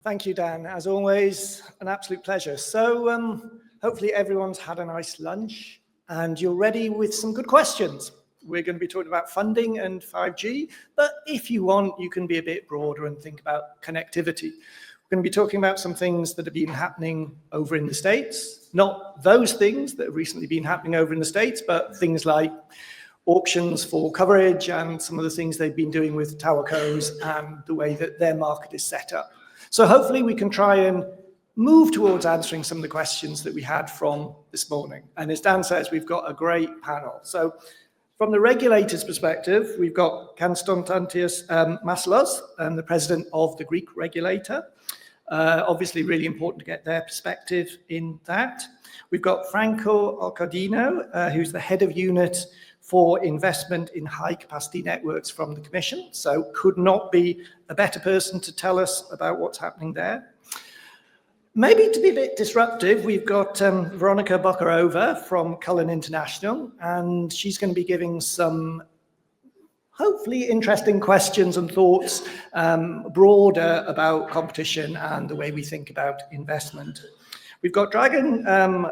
Thank you, Dan. As always, an absolute pleasure. So hopefully everyone's had a nice lunch and you're ready with some good questions. We're going to be talking about funding and 5G, but if you want, you can be a bit broader and think about connectivity. We're going to be talking about some things that have been happening over in the States, not those things that have recently been happening over in the States, but things like auctions for coverage and some of the things they've been doing with towercos and the way that their market is set up. So hopefully we can try and move towards answering some of the questions that we had from this morning. And as Dan says, we've got a great panel. So from the regulator's perspective, we've got Konstantinos Massalos, the president of the Greek regulator. Obviously really important to get their perspective in that. We've got Franco Alcardino, who's the head of unit for investment in high-capacity networks from the Commission. So could not be a better person to tell us about what's happening there. Maybe to be a bit disruptive, we've got Veronika Bokarova from Cullen International, and she's going to be giving some hopefully interesting questions and thoughts broader about competition and the way we think about investment. We've got Dragan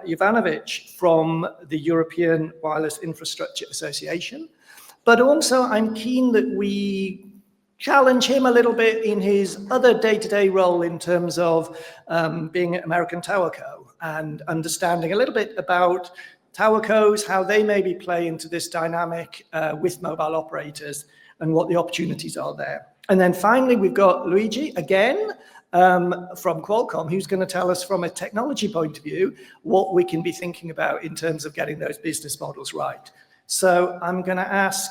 Jovanovic from the European Wireless Infrastructure Association, but also I'm keen that we challenge him a little bit in his other day-to-day role in terms of being at American Towerco and understanding a little bit about towercos, how they maybe play into this dynamic with mobile operators and what the opportunities are there. And then finally, we've got Luigi again, from Qualcomm, who's going to tell us from a technology point of view what we can be thinking about in terms of getting those business models right. So I'm going to ask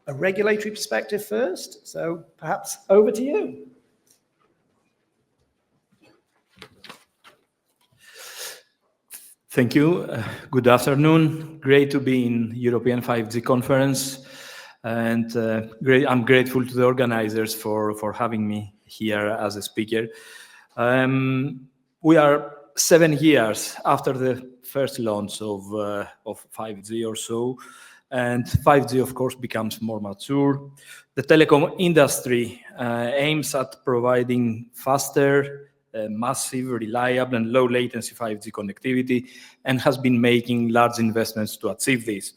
a regulatory perspective first. So perhaps over to you. Thank you. Good afternoon. Great to be in European 5G conference. And I'm grateful to the organizers for having me here as a speaker. We are 7 years after the first launch of 5G or so, and 5G, of course, becomes more mature. The telecom industry aims at providing faster, massive, reliable, and low latency 5G connectivity, and has been making large investments to achieve this.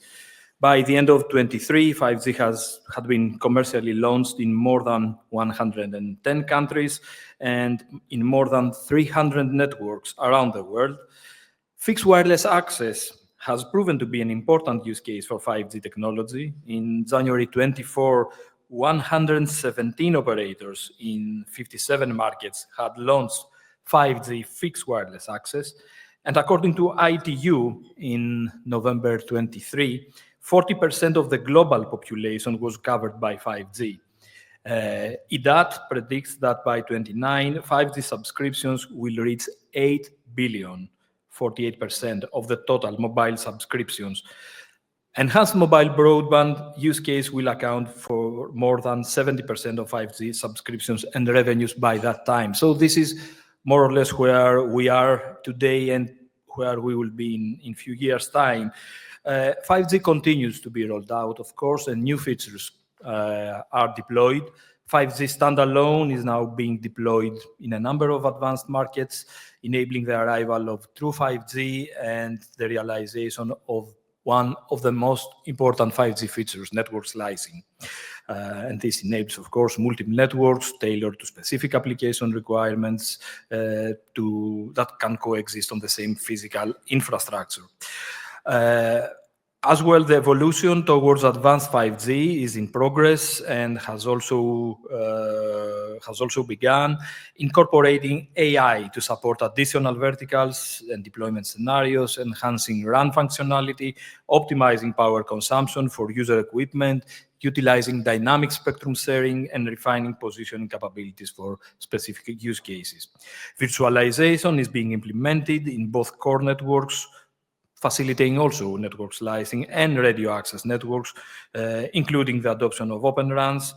By the end of 23, 5G had been commercially launched in more than 110 countries and in more than 300 networks around the world. Fixed wireless access has proven to be an important use case for 5G technology. In January 24, 117 operators in 57 markets had launched 5G fixed wireless access. And according to ITU, in November 23, 40% of the global population was covered by 5G. EDAT predicts that by 29, 5G subscriptions will reach 8 billion, 48% of the total mobile subscriptions. Enhanced mobile broadband use case will account for more than 70% of 5G subscriptions and revenues by that time. So this is more or less where we are today and where we will be in few years' time. 5G continues to be rolled out, of course, and new features are deployed. 5G standalone is now being deployed in a number of advanced markets, enabling the arrival of true 5G and the realization of one of the most important 5G features, network slicing. And this enables, of course, multiple networks tailored to specific application requirements that can coexist on the same physical infrastructure. As well, the evolution towards advanced 5G is in progress and has also begun incorporating AI to support additional verticals and deployment scenarios, enhancing RAN functionality, optimizing power consumption for user equipment, utilizing dynamic spectrum sharing, and refining positioning capabilities for specific use cases. Virtualization is being implemented in both core networks, facilitating also network slicing and radio access networks, including the adoption of Open RANs,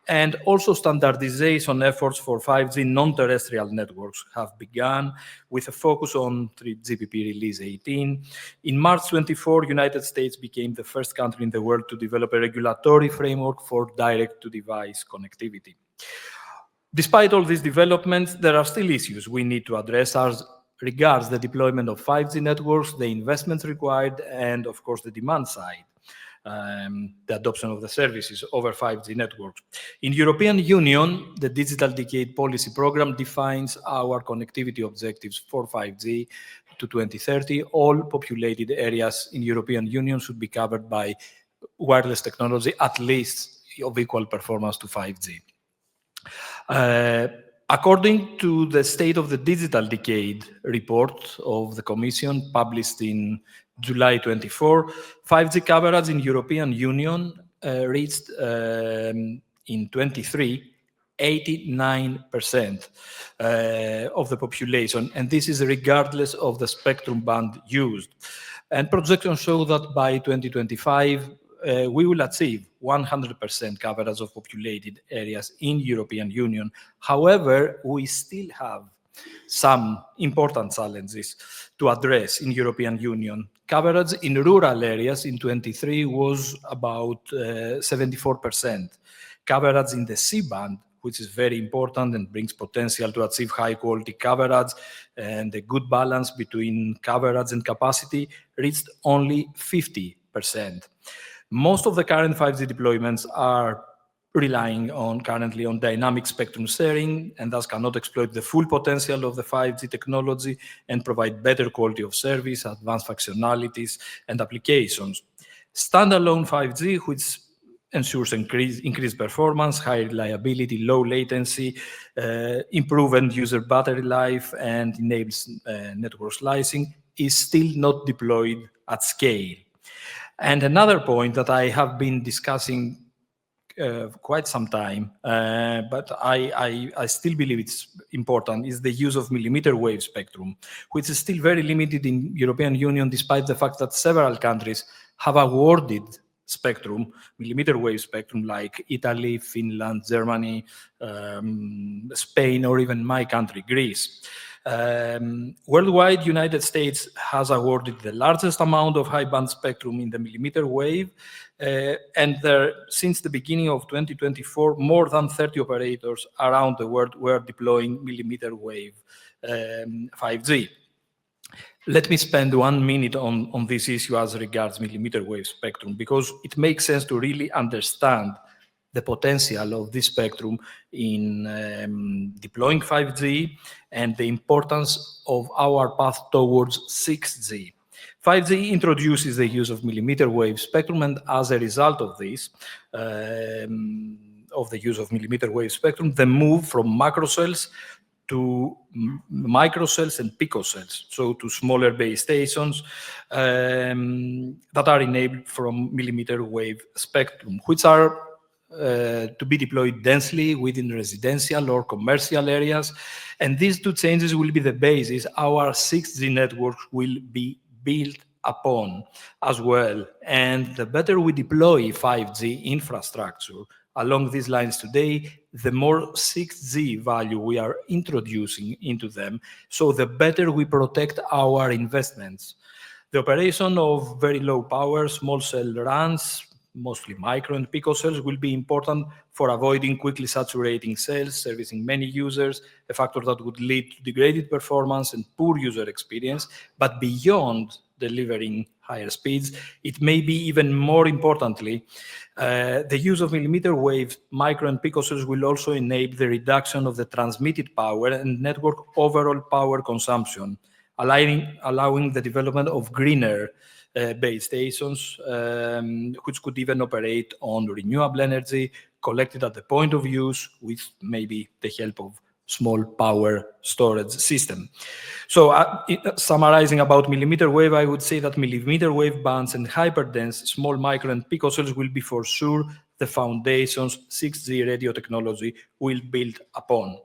and also standardization efforts for 5G non-terrestrial networks have begun with a focus on 3GPP release 18. In March 24, United States became the first country in the world to develop a regulatory framework for direct-to-device connectivity. Despite all these developments, there are still issues we need to address as regards the deployment of 5G networks, the investments required, and of course the demand side. The adoption of the services over 5G networks. In European Union, the Digital Decade Policy Program defines our connectivity objectives for 5G to 2030. All populated areas in European Union should be covered by wireless technology, at least of equal performance to 5G. According to the State of the Digital Decade report of the Commission published in July 24, 5G coverage in European Union reached in 23 89% of the population, and this is regardless of the spectrum band used. And projections show that by 2025, we will achieve 100% coverage of populated areas in European Union. However, we still have some important challenges to address in European Union. Coverage in rural areas in 23 was about 74%. Coverage in the C-band, which is very important and brings potential to achieve high quality coverage and a good balance between coverage and capacity, reached only 50%. Most of the current 5G deployments are relying currently on dynamic spectrum sharing and thus cannot exploit the full potential of the 5G technology and provide better quality of service, advanced functionalities, and applications. Standalone 5G, which ensures increased performance, high reliability, low latency, improved end-user battery life, and enables network slicing, is still not deployed at scale. And another point that I have been discussing quite some time, but I still believe it's important, is the use of millimeter wave spectrum, which is still very limited in European Union, despite the fact that several countries have awarded spectrum, millimeter wave spectrum, like Italy, Finland, Germany, Spain, or even my country, Greece. Worldwide, United States has awarded the largest amount of high-band spectrum in the millimeter wave, and since the beginning of 2024, more than 30 operators around the world were deploying millimeter wave 5G. Let me spend 1 minute on this issue as regards millimeter wave spectrum, because it makes sense to really understand the potential of this spectrum in deploying 5G and the importance of our path towards 6G. 5G introduces the use of millimeter wave spectrum, and as a result of this, of the use of millimeter wave spectrum, the move from macrocells to microcells and picocells, so to smaller base stations that are enabled from millimeter wave spectrum, which are to be deployed densely within residential or commercial areas. And these two changes will be the basis our 6G network will be built upon as well. And the better we deploy 5G infrastructure along these lines today, the more 6G value we are introducing into them, so the better we protect our investments. The operation of very low power small cell runs, mostly micro and picocells, will be important for avoiding quickly saturating cells, servicing many users, a factor that would lead to degraded performance and poor user experience. But beyond delivering higher speeds, it may be even more importantly, the use of millimeter wave micro and picocells will also enable the reduction of the transmitted power and network overall power consumption, allowing the development of greener base stations, which could even operate on renewable energy collected at the point of use with maybe the help of small power storage system. So summarizing about millimeter wave, I would say that millimeter wave bands and hyperdense small micro and picocells will be for sure the foundations 6G radio technology will build upon.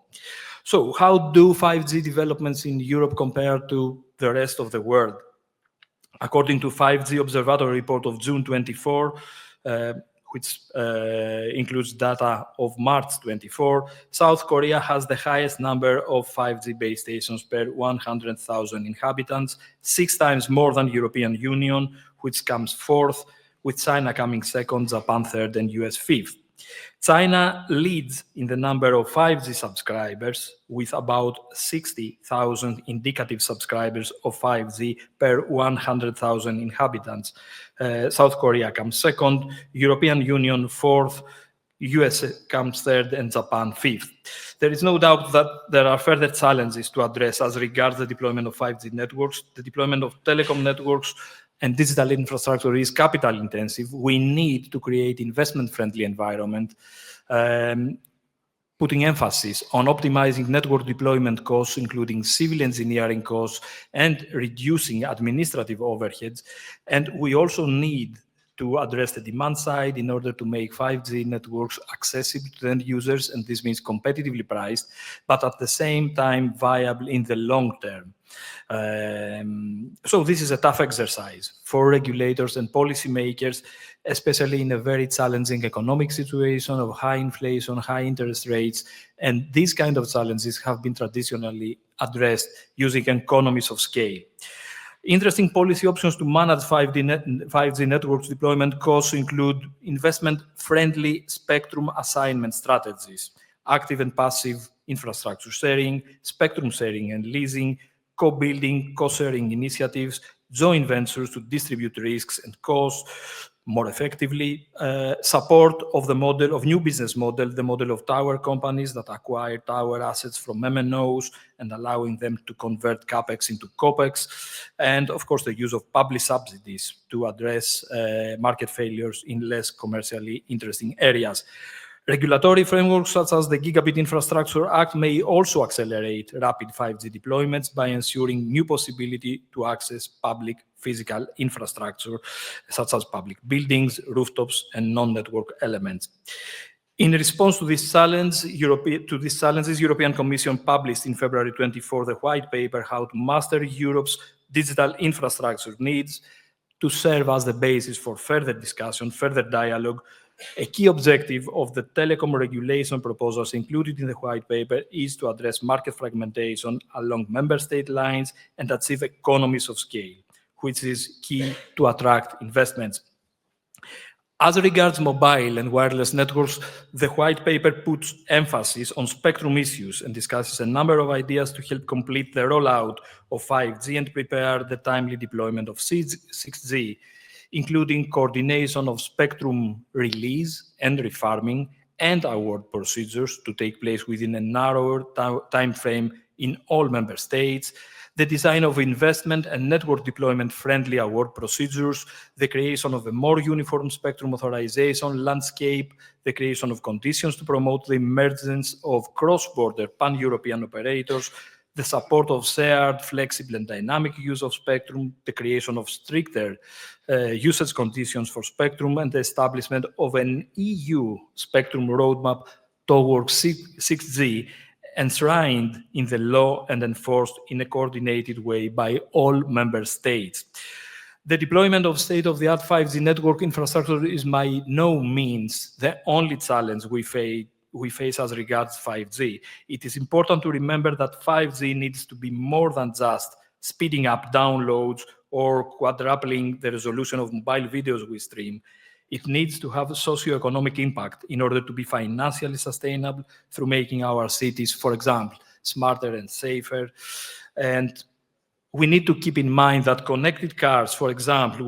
So how do 5G developments in Europe compare to the rest of the world? According to 5G Observatory report of June 24, which includes data of March 24, South Korea has the highest number of 5G base stations per 100,000 inhabitants, 6 times more than European Union, which comes fourth, with China coming second, Japan third, and US fifth. China leads in the number of 5G subscribers with about 60,000 indicative subscribers of 5G per 100,000 inhabitants. South Korea comes second, European Union fourth, US comes third, and Japan fifth. There is no doubt that there are further challenges to address as regards the deployment of 5G networks. The deployment of telecom networks and digital infrastructure is capital intensive. We need to create investment-friendly environment, putting emphasis on optimizing network deployment costs, including civil engineering costs, and reducing administrative overheads. And we also need to address the demand side in order to make 5G networks accessible to end users, and this means competitively priced, but at the same time viable in the long term. So this is a tough exercise for regulators and policymakers, especially in a very challenging economic situation of high inflation, high interest rates, and these kind of challenges have been traditionally addressed using economies of scale. Interesting policy options to manage 5G networks deployment costs include investment-friendly spectrum assignment strategies, active and passive infrastructure sharing, spectrum sharing and leasing, co-building, co-sharing initiatives, joint ventures to distribute risks and costs more effectively, support of the model of new business model, the model of tower companies that acquire tower assets from MNOs and allowing them to convert CapEx into COPEX, and of course the use of public subsidies to address market failures in less commercially interesting areas. Regulatory frameworks such as the Gigabit Infrastructure Act may also accelerate rapid 5G deployments by ensuring new possibility to access public physical infrastructure, such as public buildings, rooftops, and non-network elements. In response to this challenge, European Commission published in February 24 the white paper, How to Master Europe's Digital Infrastructure Needs, to serve as the basis for further discussion, further dialogue. A key objective of the telecom regulation proposals included in the white paper is to address market fragmentation along member state lines and achieve economies of scale, which is key to attract investments. As regards mobile and wireless networks, the white paper puts emphasis on spectrum issues and discusses a number of ideas to help complete the rollout of 5G and prepare the timely deployment of 6G, including coordination of spectrum release and refarming and award procedures to take place within a narrower time frame in all member states, the design of investment and network deployment-friendly award procedures, the creation of a more uniform spectrum authorization landscape, the creation of conditions to promote the emergence of cross-border pan-European operators, the support of shared, flexible, and dynamic use of spectrum, the creation of stricter usage conditions for spectrum, and the establishment of an EU spectrum roadmap towards 6G, enshrined in the law and enforced in a coordinated way by all member states. The deployment of state-of-the-art 5G network infrastructure is by no means the only challenge we face as regards 5G. It is important to remember that 5G needs to be more than just speeding up downloads or quadrupling the resolution of mobile videos we stream. It needs to have a socio-economic impact in order to be financially sustainable through making our cities, for example, smarter and safer. And we need to keep in mind that connected cars, for example,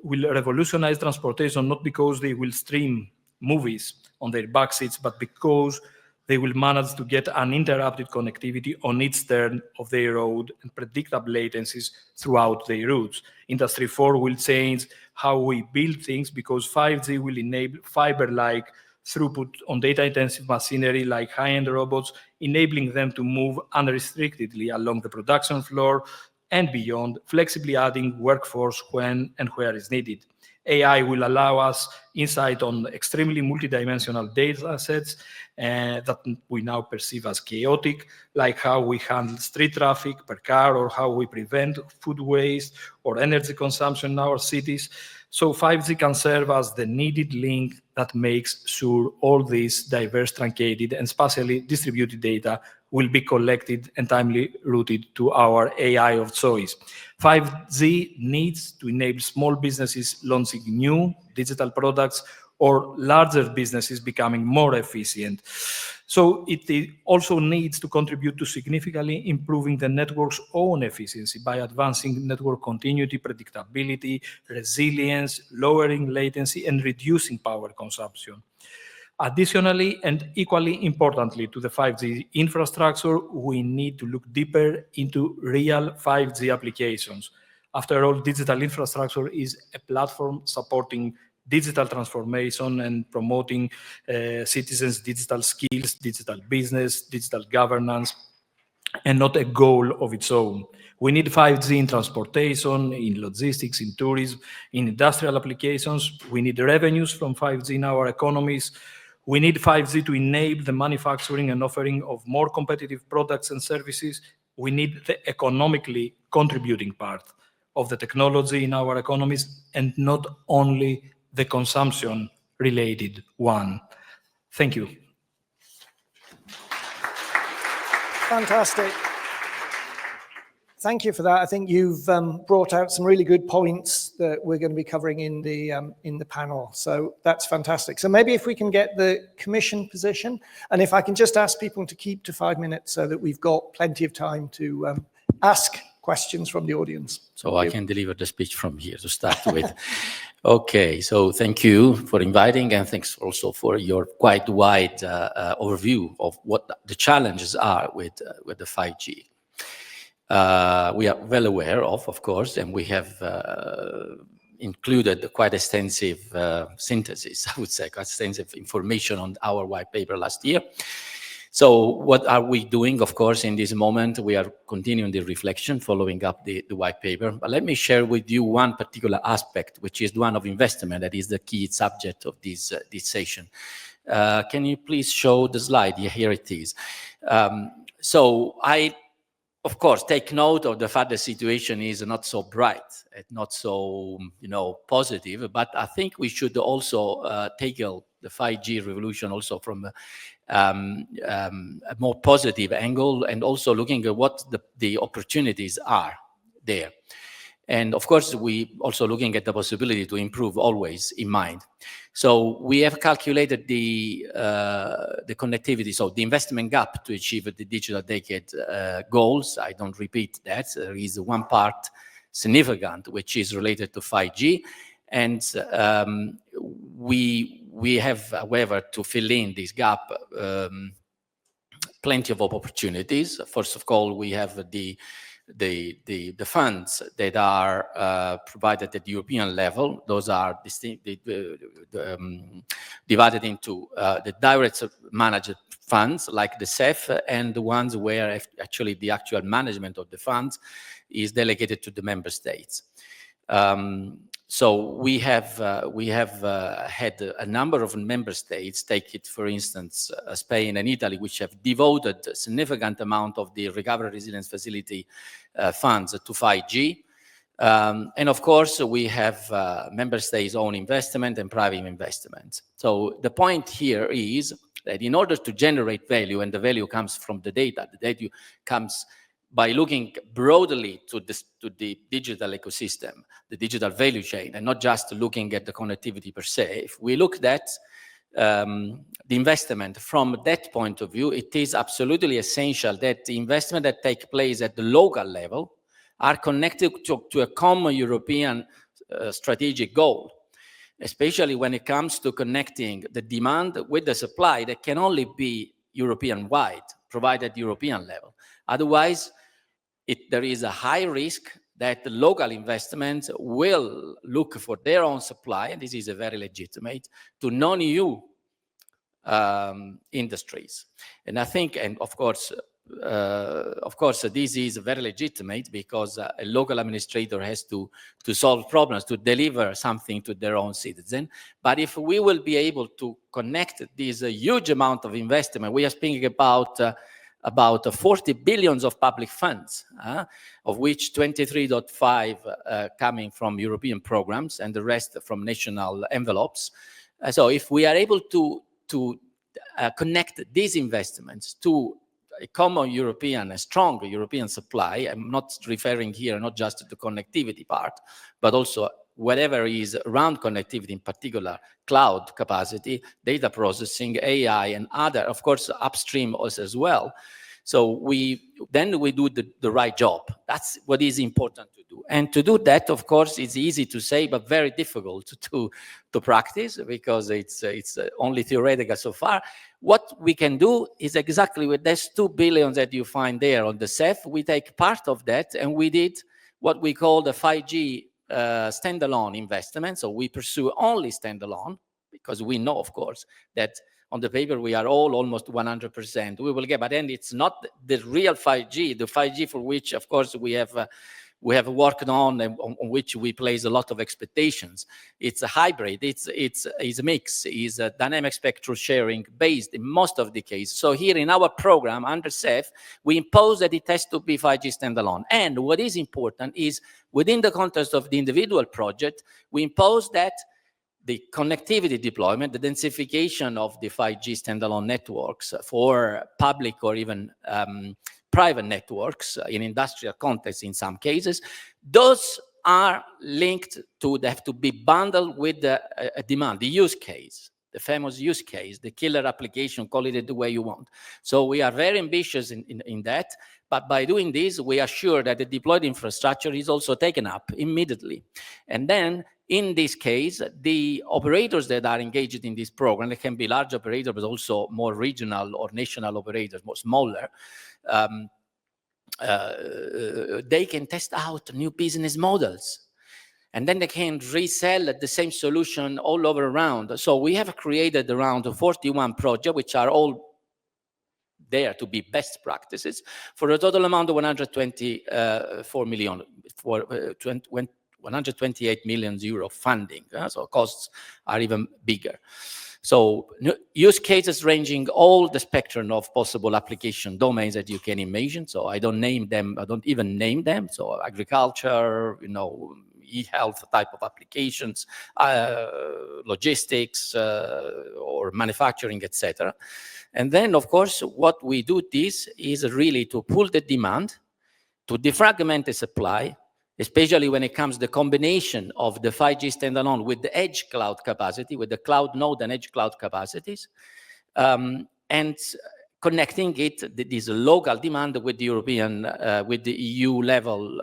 will revolutionize transportation not because they will stream movies on their back seats, but because they will manage to get uninterrupted connectivity on each turn of their road and predictable latencies throughout their routes. Industry 4 will change how we build things because 5G will enable fiber-like throughput on data-intensive machinery like high-end robots, enabling them to move unrestrictedly along the production floor and beyond, flexibly adding workforce when and where is needed. AI will allow us insight on extremely multidimensional data sets that we now perceive as chaotic, like how we handle street traffic per car or how we prevent food waste or energy consumption in our cities. So 5G can serve as the needed link that makes sure all this diverse, truncated, and spatially distributed data will be collected and timely routed to our AI of choice. 5G needs to enable small businesses launching new digital products or larger businesses becoming more efficient. So it also needs to contribute to significantly improving the network's own efficiency by advancing network continuity, predictability, resilience, lowering latency, and reducing power consumption. Additionally, and equally importantly to the 5G infrastructure, we need to look deeper into real 5G applications. After all, digital infrastructure is a platform supporting digital transformation and promoting citizens' digital skills, digital business, digital governance, and not a goal of its own. We need 5G in transportation, in logistics, in tourism, in industrial applications. We need revenues from 5G in our economies. We need 5G to enable the manufacturing and offering of more competitive products and services. We need the economically contributing part of the technology in our economies and not only the consumption-related one. Thank you. Fantastic. Thank you for that. I think you've brought out some really good points that we're going to be covering in the panel. So that's fantastic. So maybe if we can get the Commission position, and if I can just ask people to keep to 5 minutes so that we've got plenty of time to ask questions from the audience. So I can deliver the speech from here to start with. Okay, so thank you for inviting, and thanks also for your quite wide overview of what the challenges are with the 5G. We are well aware of course, and we have included quite extensive synthesis, I would say, quite extensive information on our white paper last year. So what are we doing? Of course, in this moment, we are continuing the reflection, following up the white paper. But let me share with you one particular aspect, which is the one of investment, that is the key subject of this session. Can you please show the slide? Yeah, here it is. So I, of course, take note of the fact the situation is not so bright, not so, positive, but I think we should also tackle the 5G revolution also from a more positive angle, and also looking at what the opportunities are there. And of course, we also looking at the possibility to improve always in mind. So we have calculated the connectivity, so the investment gap to achieve the digital decade goals. I don't repeat that. There is one part significant, which is related to 5G. And we have, however, to fill in this gap, plenty of opportunities. First of all, we have the funds that are provided at the European level. Those are divided into the direct managed funds like the CEF, and the ones where actually the actual management of the funds is delegated to the member states. So we have had a number of member states, take it for instance, Spain and Italy, which have devoted a significant amount of the Recovery Resilience Facility funds to 5G. And of course, we have member states' own investment and private investment. So the point here is that in order to generate value, and the value comes from the data comes by looking broadly to the digital ecosystem, the digital value chain, and not just looking at the connectivity per se. If we look at the investment from that point of view, it is absolutely essential that the investment that take place at the local level are connected to a common European strategic goal, especially when it comes to connecting the demand with the supply that can only be European-wide, provided at the European level. Otherwise, there is a high risk that the local investments will look for their own supply, and this is a very legitimate, to non-EU industries. And I think, and of course, this is very legitimate because a local administrator has to solve problems, to deliver something to their own citizen. But if we will be able to connect this huge amount of investment, we are speaking about 40 billion of public funds, of which 23.5 coming from European programs and the rest from national envelopes. So if we are able to connect these investments to a common European, a strong European supply, I'm not referring here not just to the connectivity part, but also whatever is around connectivity, in particular cloud capacity, data processing, AI, and other, of course, upstream also as well. So we do the right job. That's what is important to do. And to do that, of course, it's easy to say, but very difficult to practice, because it's only theoretical so far. What we can do is exactly with this 2 billion that you find there on the CEF, we take part of that, and we did what we call the 5G standalone investment. So we pursue only standalone, because we know, of course, that on the paper, we are all almost 100%. We will get, but then it's not the real 5G, the 5G for which, of course, we have worked on and on which we place a lot of expectations. It's a hybrid. It's a mix. It's a dynamic spectrum sharing based in most of the cases. So here in our program under CEF, we impose that it has to be 5G standalone. And what is important is within the context of the individual project, we impose that the connectivity deployment, the densification of the 5G standalone networks for public or even private networks in industrial context in some cases, those are linked to, they have to be bundled with a demand, the use case, the famous use case, the killer application, call it the way you want. So we are very ambitious in that, but by doing this, we are sure that the deployed infrastructure is also taken up immediately. And then in this case, the operators that are engaged in this program, they can be large operators, but also more regional or national operators, more smaller, they can test out new business models. And then they can resell the same solution all over around. So we have created around 41 projects, which are all there to be best practices, for a total amount of 124 million, for 128 million euro funding. So costs are even bigger. So use cases ranging all the spectrum of possible application domains that you can imagine. So I don't name them. I don't even name them. So agriculture, e-health type of applications, logistics, or manufacturing, etc. And then, of course, what we do this is really to pull the demand, to defragment the supply, especially when it comes to the combination of the 5G standalone with the edge cloud capacity, with the cloud node and edge cloud capacities, and connecting this local demand with the European, with the EU level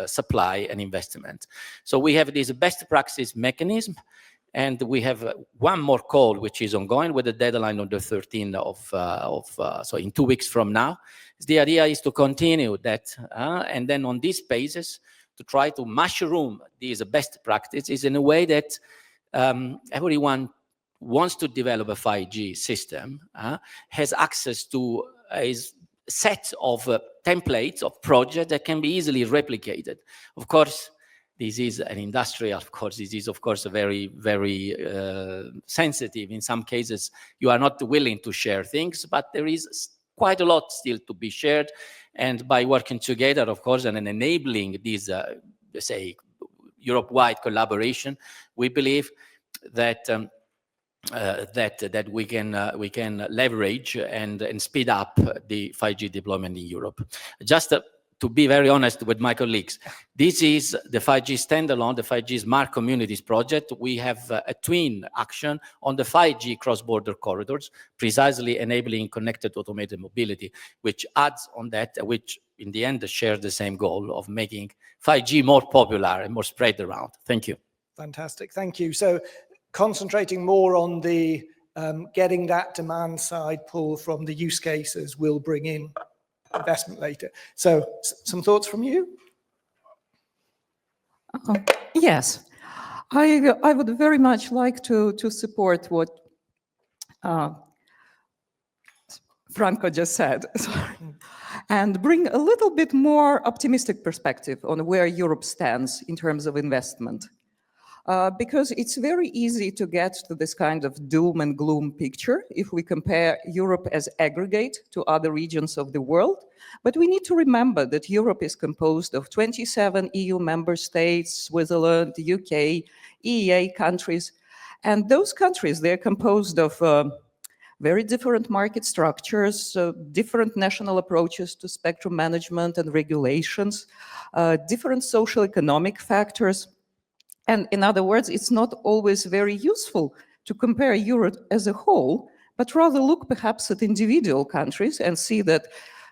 supply and investment. So we have this best practice mechanism, and we have one more call which is ongoing with the deadline on the 13th so in 2 weeks from now. The idea is to continue that, and then on this basis, to try to mushroom these best practices in a way that everyone wants to develop a 5G system, has access to a set of templates of projects that can be easily replicated. Of course, this is an industrial, of course, this is, of course, a very, very sensitive. In some cases, you are not willing to share things, but there is quite a lot still to be shared. And by working together, of course, and enabling this, say, Europe-wide collaboration, we believe that that we can leverage and speed up the 5G deployment in Europe. Just to be very honest with my colleagues, this is the 5G standalone, the 5G Smart Communities project. We have a twin action on the 5G cross-border corridors, precisely enabling connected automated mobility, which adds on that, which in the end shares the same goal of making 5G more popular and more spread around. Thank you. Fantastic, thank you. So concentrating more on the getting that demand side pull from the use cases will bring in investment later. So some thoughts from you? Yes, I would very much like to support what Franco just said, and bring a little bit more optimistic perspective on where Europe stands in terms of investment. Because it's very easy to get to this kind of doom and gloom picture if we compare Europe as aggregate to other regions of the world. But we need to remember that Europe is composed of 27 EU member states, Switzerland, the UK, EEA countries. And those countries, they're composed of very different market structures, different national approaches to spectrum management and regulations, different social economic factors. And in other words, it's not always very useful to compare Europe as a whole, but rather look perhaps at individual countries and see that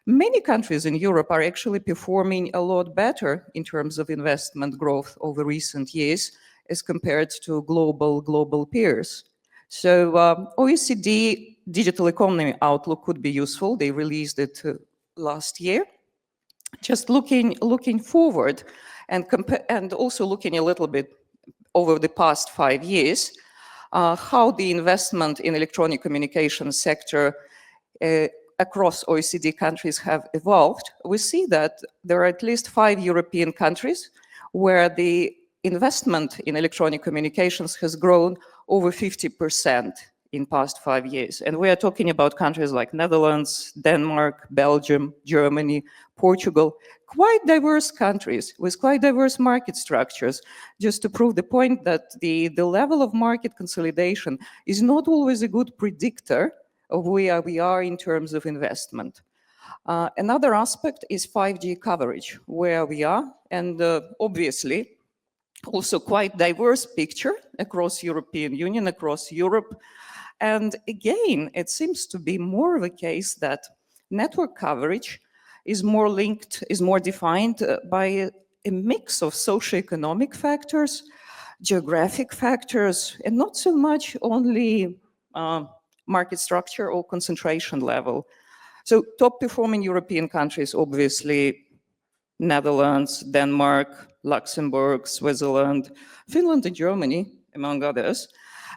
many countries in Europe are actually performing a lot better in terms of investment growth over recent years as compared to global peers. So OECD Digital Economy Outlook could be useful. They released it last year. Just looking forward and also looking a little bit over the past 5 years, how the investment in electronic communication sector across OECD countries have evolved, we see that there are at least 5 European countries where the investment in electronic communications has grown over 50% in past 5 years. And we are talking about countries like Netherlands, Denmark, Belgium, Germany, Portugal, quite diverse countries with quite diverse market structures, just to prove the point that the level of market consolidation is not always a good predictor of where we are in terms of investment. Another aspect is 5G coverage, where we are, and obviously also quite diverse picture across European Union, across Europe. And again, it seems to be more of a case that network coverage is more linked, is more defined by a mix of socioeconomic factors, geographic factors, and not so much only market structure or concentration level. So top performing European countries, obviously, Netherlands, Denmark, Luxembourg, Switzerland, Finland and Germany, among others.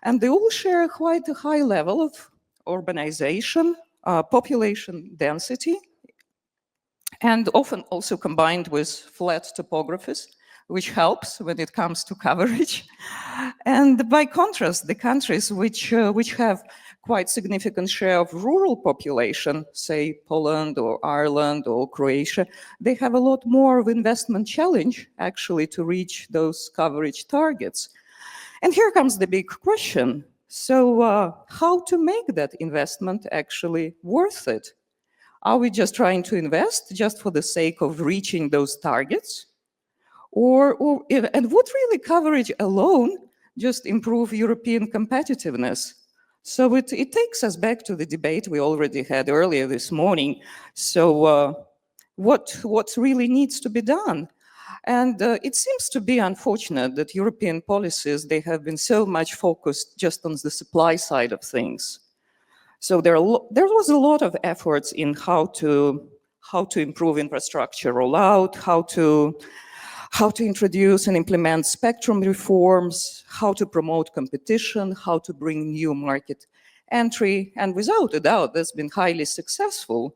And they all share quite a high level of urbanization, population density, and often also combined with flat topographies, which helps when it comes to coverage. And by contrast, the countries which have quite significant share of rural population, say Poland or Ireland or Croatia, they have a lot more of investment challenge actually to reach those coverage targets. And here comes the big question. So how to make that investment actually worth it? Are we just trying to invest just for the sake of reaching those targets? And would really coverage alone just improve European competitiveness? So it takes us back to the debate we already had earlier this morning. So what really needs to be done? And it seems to be unfortunate that European policies, they have been so much focused just on the supply side of things. So there was a lot of efforts in how to improve infrastructure rollout, how to introduce and implement spectrum reforms, how to promote competition, how to bring new market entry, and without a doubt, that's been highly successful.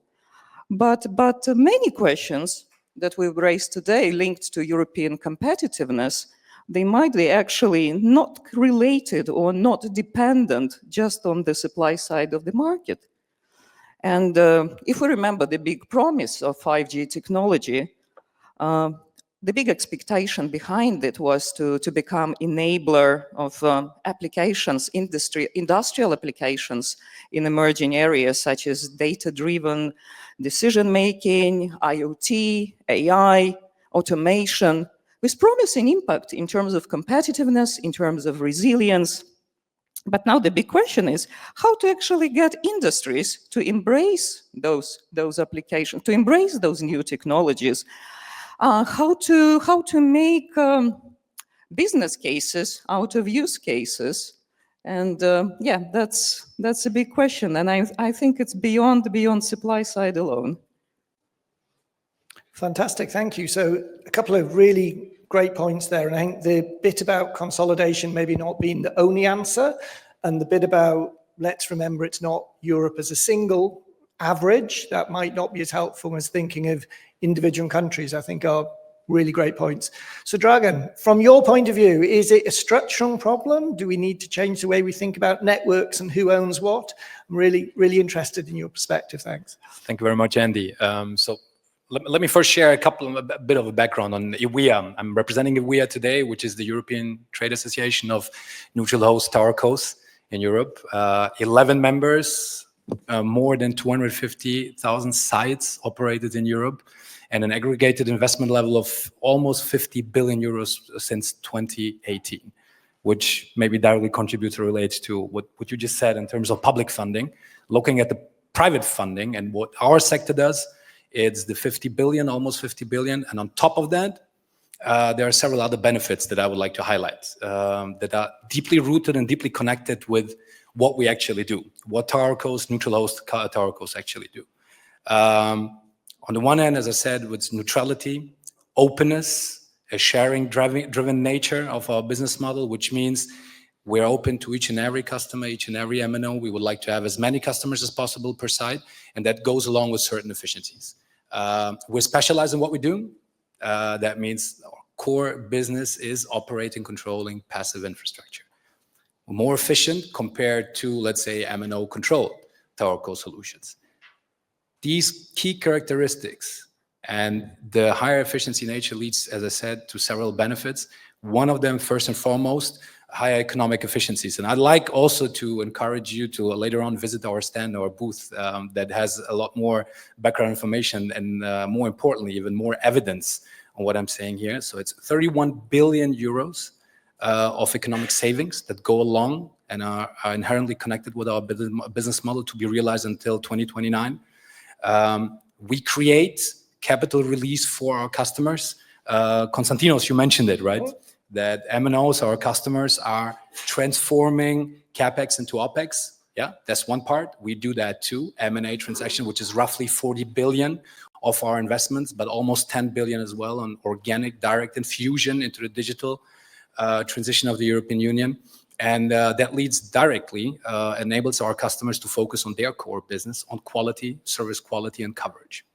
But many questions that we've raised today linked to European competitiveness, they might be actually not related or not dependent just on the supply side of the market. And if we remember the big promise of 5G technology, the big expectation behind it was to become enabler of applications, industrial applications in emerging areas such as data-driven decision-making, IoT, AI, automation, with promising impact in terms of competitiveness, in terms of resilience. But now the big question is how to actually get industries to embrace those applications, to embrace those new technologies, how to make business cases out of use cases. And yeah, that's a big question. And I think it's beyond supply side alone. Fantastic, thank you. So a couple of really great points there. And I think the bit about consolidation maybe not being the only answer, and the bit about let's remember it's not Europe as a single average, that might not be as helpful as thinking of individual countries, I think are really great points. So Dragan, from your point of view, is it a structural problem? Do we need to change the way we think about networks and who owns what? I'm really interested in your perspective, thanks. Thank you very much, Andy. So let me first share a bit of a background on EWIA. I'm representing EWIA today, which is the European Trade Association of Neutral Host Towercos in Europe. 11 members, more than 250,000 sites operated in Europe. and an aggregated investment level of almost 50 billion euros since 2018, which maybe directly contributes or relates to what you just said in terms of public funding. Looking at the private funding and what our sector does, it's the 50 billion, almost 50 billion. And on top of that, there are several other benefits that I would like to highlight that are deeply rooted and deeply connected with what we actually do, what TowerCos, neutral host TowerCos actually do. On the one hand, as I said, with neutrality, openness, a sharing-driven nature of our business model, which means we're open to each and every customer, each and every MNO. We would like to have as many customers as possible per site, and that goes along with certain efficiencies. We're specialized in what we do. That means our core business is operating, controlling passive infrastructure. We're more efficient compared to, let's say, MNO controlled TowerCo solutions. These key characteristics and the higher efficiency nature leads, as I said, to several benefits. One of them, first and foremost, higher economic efficiencies. And I'd like also to encourage you to later on visit our stand or booth that has a lot more background information and more importantly, even more evidence on what I'm saying here. So it's 31 billion euros of economic savings that go along and are inherently connected with our business model to be realized until 2029. We create capital release for our customers. Konstantinos, you mentioned it, right? That MNOs, our customers, are transforming CapEx into OpEx. Yeah, that's one part. We do that too. M&A transaction, which is roughly 40 billion of our investments, but almost 10 billion as well on organic direct infusion into the digital transition of the European Union. And that leads directly, enables our customers to focus on their core business, on quality, service quality, and coverage.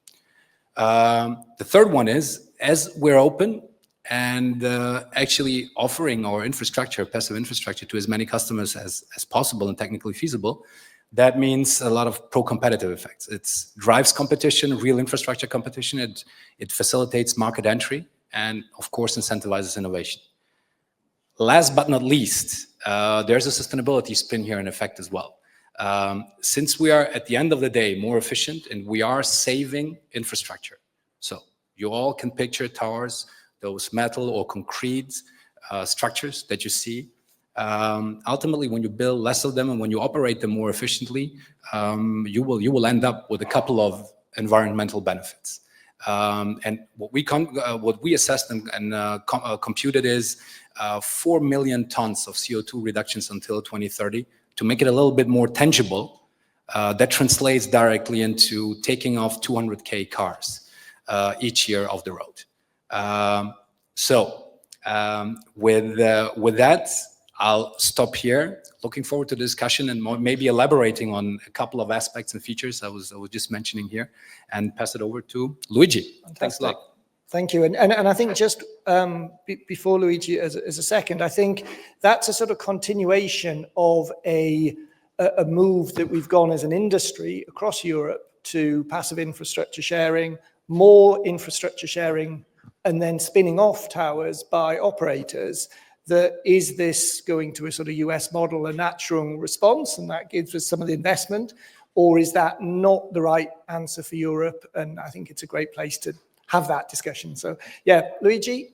The third one is, as we're open and actually offering our infrastructure, passive infrastructure, to as many customers as possible and technically feasible, that means a lot of pro-competitive effects. It drives competition, real infrastructure competition. It facilitates market entry and, of course, incentivizes innovation. Last but not least, there's a sustainability spin here in effect as well. Since we are, at the end of the day, more efficient and we are saving infrastructure. So you all can picture towers, those metal or concrete structures that you see. Ultimately, when you build less of them and when you operate them more efficiently, you will end up with a couple of environmental benefits. And what we assessed and computed is 4 million tons of CO2 reductions until 2030. To make it a little bit more tangible, that translates directly into taking off 200K cars each year off the road. With that, I'll stop here. Looking forward to the discussion and maybe elaborating on a couple of aspects and features I was just mentioning here, and pass it over to Luigi. Fantastic. Thanks a lot. Thank you. And I think just before Luigi, as a second, I think that's a sort of continuation of a move that we've gone as an industry across Europe to passive infrastructure sharing, more infrastructure sharing, and then spinning off towers by operators. Is this going to a sort of US model, a natural response, and that gives us some of the investment, or is that not the right answer for Europe? And I think it's a great place to have that discussion. So yeah, Luigi?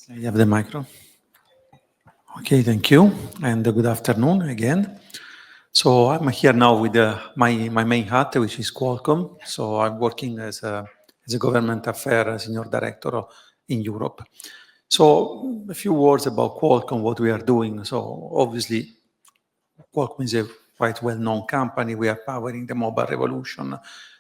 You have the micro. Okay, thank you, and good afternoon again. So I'm here now with my main hat, which is Qualcomm. So I'm working as a government affairs senior director in Europe. So a few words about Qualcomm, what we are doing. So obviously, Qualcomm is a quite well-known company. We are powering the mobile revolution.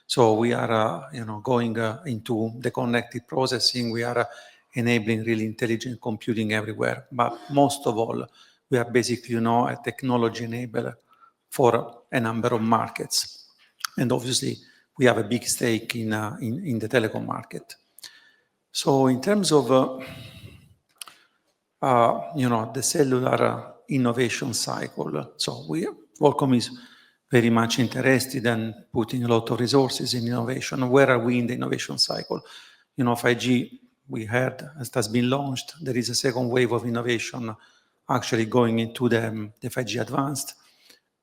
So we are, going into the connected processing. We are enabling really intelligent computing everywhere. But most of all, we are basically, a technology enabler for a number of markets. And obviously, we have a big stake in the telecom market. So in terms of, the cellular innovation cycle, so Qualcomm is very much interested in putting a lot of resources in innovation. Where are we in the innovation cycle? 5G, we heard, has been launched. There is a second wave of innovation actually going into the 5G Advanced.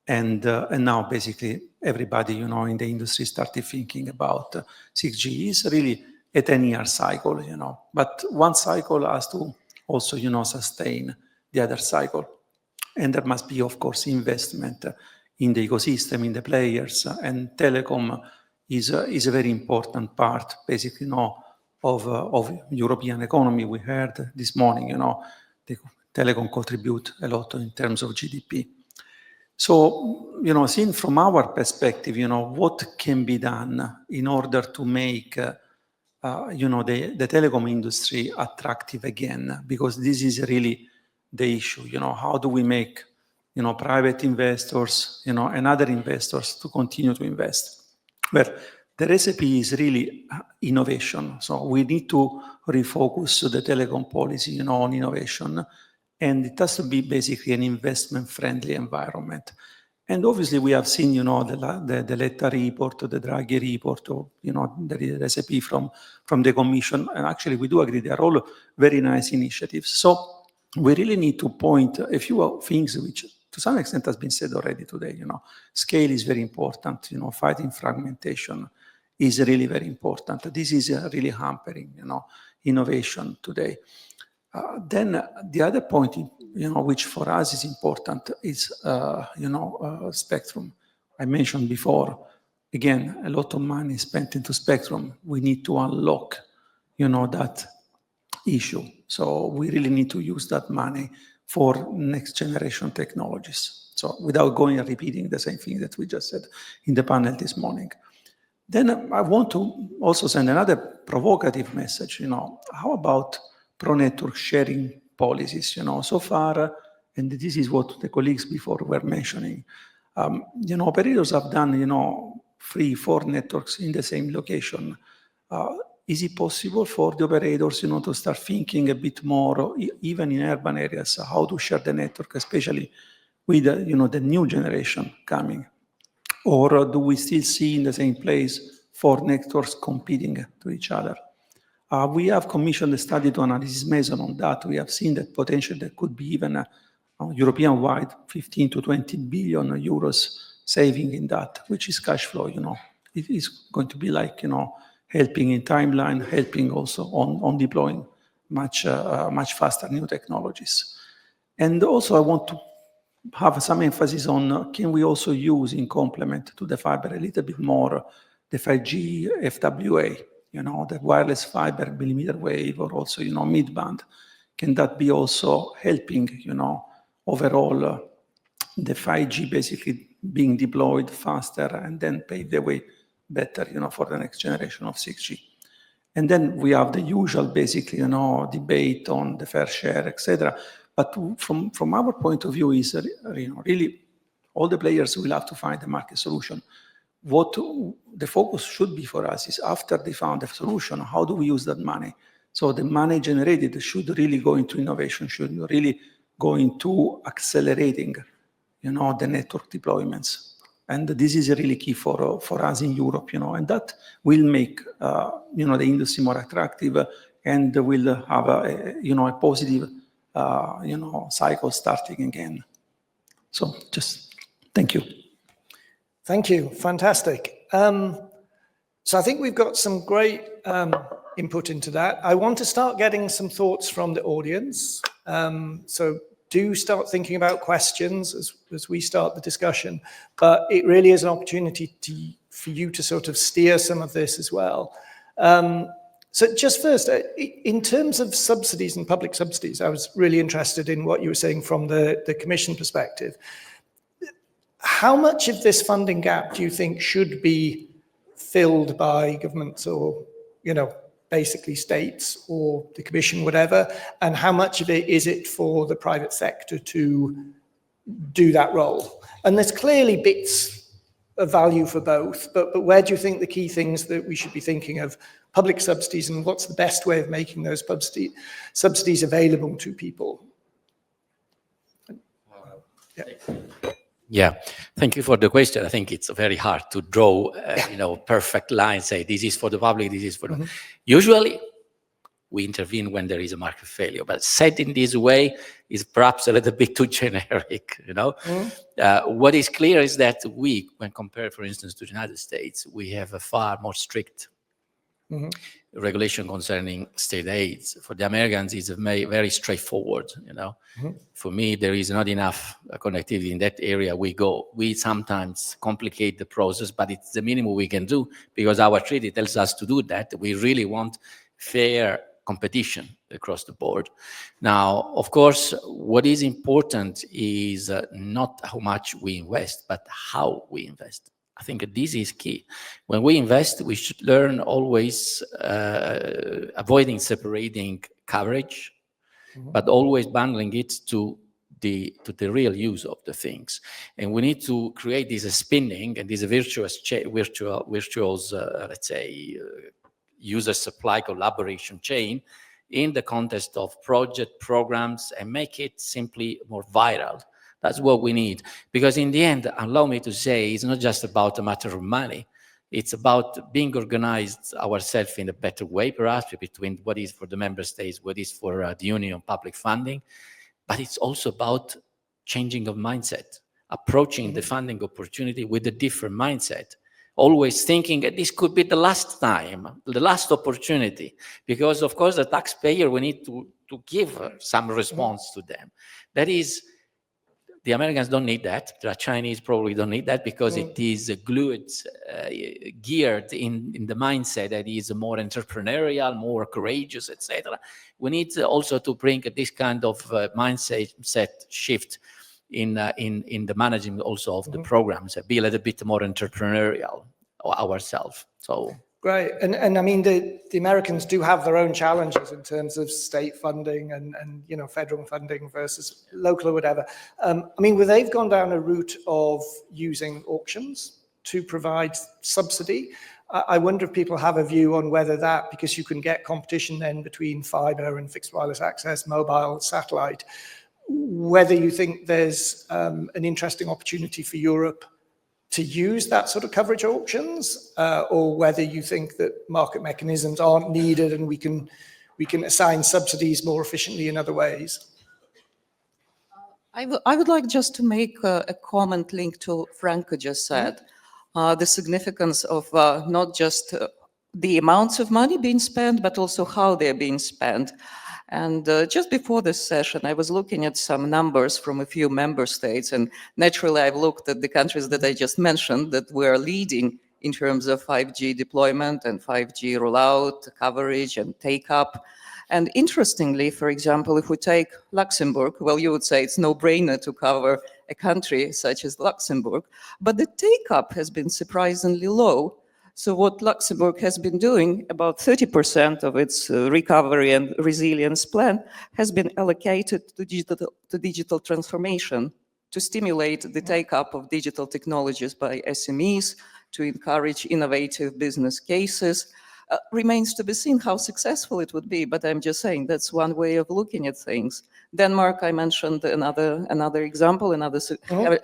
And now basically everybody, you know, in the industry started thinking about 6G is really a 10-year cycle, you know, but one cycle has to also, you know, sustain the other cycle. And there must be, of course, investment in the ecosystem, in the players, and telecom is a very important part, basically, you know, of European economy. We heard this morning, you know, the telecom contribute a lot in terms of GDP. So, you know, seen from our perspective, you know, what can be done in order to make, you know, the telecom industry attractive again, because this is really the issue, you know, how do we make, you know, private investors, you know, and other investors to continue to invest? Well, the recipe is really innovation. So we need to refocus the telecom policy, you know, on innovation. And it has to be basically an investment-friendly environment. And obviously, we have seen, you know, the Letta report, the Draghi report, or, you know, the recipe from the Commission. And actually, we do agree they are all very nice initiatives. So we really need to point a few things which, to some extent, has been said already today. You know, scale is very important. You know, fighting fragmentation is really very important. This is really hampering, you know, innovation today. Then the other point, you know, which for us is important is, you know, spectrum. I mentioned before, again, a lot of money spent into spectrum. We need to unlock, you know, that issue. So we really need to use that money for next generation technologies. So without going and repeating the same thing that we just said in the panel this morning. Then I want to also send another provocative message, you know, how about pro-network sharing policies, you know, so far, and this is what the colleagues before were mentioning, you know, operators have done, you know, 3-4 networks in the same location. Is it possible for the operators, you know, to start thinking a bit more, even in urban areas, how to share the network, especially with, you know, the new generation coming? Or do we still see in the same place 4 networks competing to each other? We have commissioned a study to analyze Mason on that. We have seen that potentially there could be even a European-wide 15 to 20 billion euros saving in that, which is cash flow, you know. It is going to be like, you know, helping in timeline, helping also on deploying much faster new technologies. And also I want to have some emphasis on can we also use in complement to the fiber a little bit more the 5G FWA, you know, the wireless fiber millimeter wave, or also, you know, mid-band. Can that be also helping, you know, overall the 5G basically being deployed faster and then pave the way better, you know, for the next generation of 6G. And then we have the usual basically, you know, debate on the fair share, etc. But from our point of view is, you know, really all the players will have to find a market solution. What the focus should be for us is after they found a solution, how do we use that money? So the money generated should really go into innovation, should really go into accelerating, you know, the network deployments. And this is really key for us in Europe, you know, and that will make, you know, the industry more attractive and will have a, you know, a positive, you know, cycle starting again. So just thank you. Thank you. Fantastic. So I think we've got some great input into that. I want to start getting some thoughts from the audience. So do start thinking about questions as we start the discussion. But it really is an opportunity for you to sort of steer some of this as well. So just first, in terms of subsidies and public subsidies, I was really interested in what you were saying from the Commission perspective. How much of this funding gap do you think should be filled by governments or, you know, basically states or the Commission, whatever, and how much of it is it for the private sector to do that role? And there's clearly bits of value for both, but where do you think the key things that we should be thinking of, public subsidies, and what's the best way of making those subsidies available to people? Yeah, thank you for the question. I think it's very hard to draw, you know, perfect lines, say this is for the public, this is for the... Usually, we intervene when there is a market failure. But said in this way is perhaps a little bit too generic, you know. What is clear is that we, when compared, for instance, to the United States, we have a far more strict regulation concerning state aids. For the Americans, it's very straightforward, you know. For me, there is not enough connectivity in that area. We sometimes complicate the process, but it's the minimum we can do because our treaty tells us to do that. We really want fair competition across the board. Now, of course, what is important is not how much we invest, but how we invest. I think this is key. When we invest, we should learn always avoiding separating coverage, but always bundling it to the real use of the things. And we need to create this spinning and this virtuous, let's say, user supply collaboration chain in the context of project programs and make it simply more viral. That's what we need. Because in the end, allow me to say, it's not just about a matter of money. It's about being organized ourselves in a better way, perhaps, between what is for the member states, what is for the union public funding. But it's also about changing of mindset, approaching the funding opportunity with a different mindset. Always thinking that this could be the last time, the last opportunity. Because, of course, the taxpayer, we need to give some response to them. That is, the Americans don't need that. The Chinese probably don't need that because it is geared in the mindset that is more entrepreneurial, more courageous, etc. We need also to bring this kind of mindset shift in the management also of the programs, be a little bit more entrepreneurial ourselves. So. Great. And I mean, the Americans do have their own challenges in terms of state funding and you know, federal funding versus local or whatever. I mean, where they've gone down a route of using auctions to provide subsidy, I wonder if people have a view on whether that, because you can get competition then between fiber and fixed wireless access, mobile, satellite, whether you think there's an interesting opportunity for Europe to use that sort of coverage auctions, or whether you think that market mechanisms aren't needed and we can assign subsidies more efficiently in other ways. I would like just to make a comment linked to Franco just said, the significance of not just the amounts of money being spent, but also how they're being spent. And just before this session, I was looking at some numbers from a few member states, and naturally I've looked at the countries that I just mentioned that were leading in terms of 5G deployment and 5G rollout, coverage and take-up. And interestingly, for example, if we take Luxembourg, well, you would say it's no-brainer to cover a country such as Luxembourg, but the take-up has been surprisingly low. So what Luxembourg has been doing, about 30% of its recovery and resilience plan has been allocated to digital transformation, to stimulate the take-up of digital technologies by SMEs, to encourage innovative business cases. Remains to be seen how successful it would be, but I'm just saying that's one way of looking at things. Denmark, I mentioned another example, another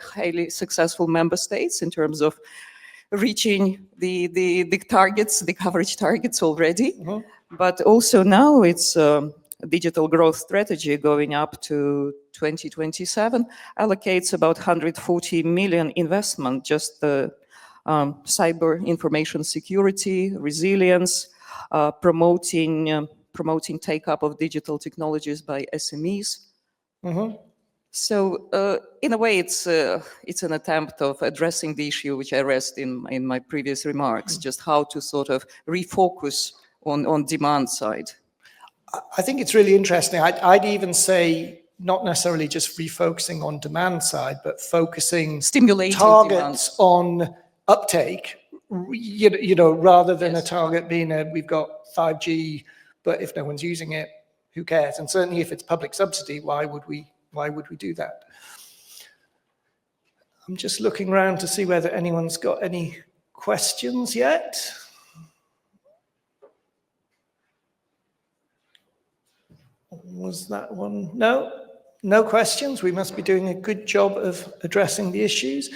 highly successful member states in terms of reaching the targets, the coverage targets already. But also now it's a digital growth strategy going up to 2027, allocates about 140 million investment, just the cyber information security, resilience, promoting take-up of digital technologies by SMEs. So in a way, it's an attempt of addressing the issue which I raised in my previous remarks, just how to sort of refocus on demand side. I think it's really interesting. I'd even say not necessarily just refocusing on demand side, but focusing Stimulating targets on uptake, you know, rather than a target being we've got 5G, but if no one's using it, who cares? And certainly if it's public subsidy, why would we do that? I'm just looking around to see whether anyone's got any questions yet. Was that one? No questions. We must be doing a good job of addressing the issues.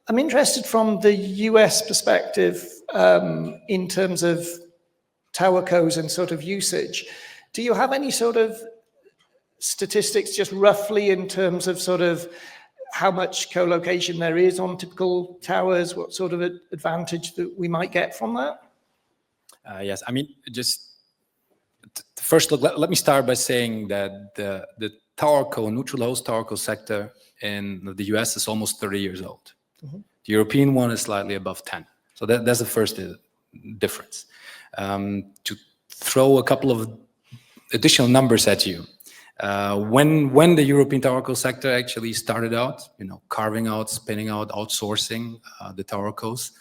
I'm interested from the US perspective in terms of towercos and sort of usage. Do you have any sort of statistics just roughly in terms of sort of how much co-location there is on typical towers, what sort of advantage that we might get from that? Yes, I mean, just first, look, let me start by saying that the towerco, neutral host towerco sector in the US is almost 30 years old. The European one is slightly above 10. So that's the first difference. To throw a couple of additional numbers at you, when the European towerco sector actually started out, carving out, spinning out, outsourcing the towercos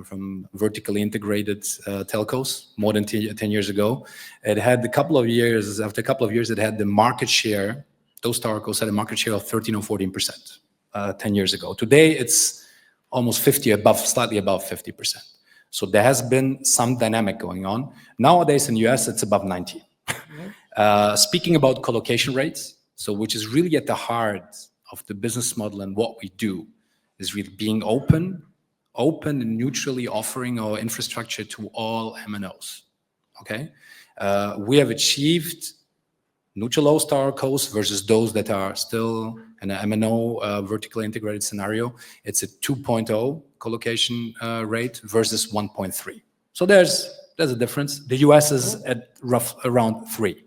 from vertically integrated telcos more than 10 years ago, it had after a couple of years, it had the market share, those towercos had a market share of 13 or 14% 10 years ago. Today, it's almost slightly above 50%. So there has been some dynamic going on. Nowadays in the US, it's above 90. Speaking about colocation rates, so which is really at the heart of the business model and what we do, is really being open and neutrally offering our infrastructure to all MNOs. Okay, we have achieved neutral host towercos versus those that are still in an MNO vertically integrated scenario. It's a 2.0 colocation rate versus 1.3. So there's a difference. The US is at around 3.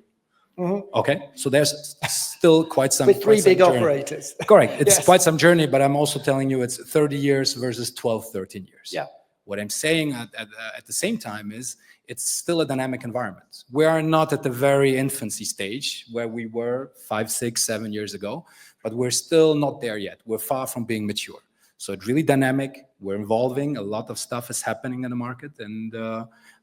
Okay, so there's still quite some with three big journey. operators. Correct, it's Yes. quite some journey, but I'm also telling you it's 30 years versus 12, 13 years. Yeah. What I'm saying at the same time is it's still a dynamic environment. We are not at the very infancy stage where we were 5, 6, 7 years ago, but we're still not there yet. We're far from being mature. So it's really dynamic. We're evolving. A lot of stuff is happening in the market, and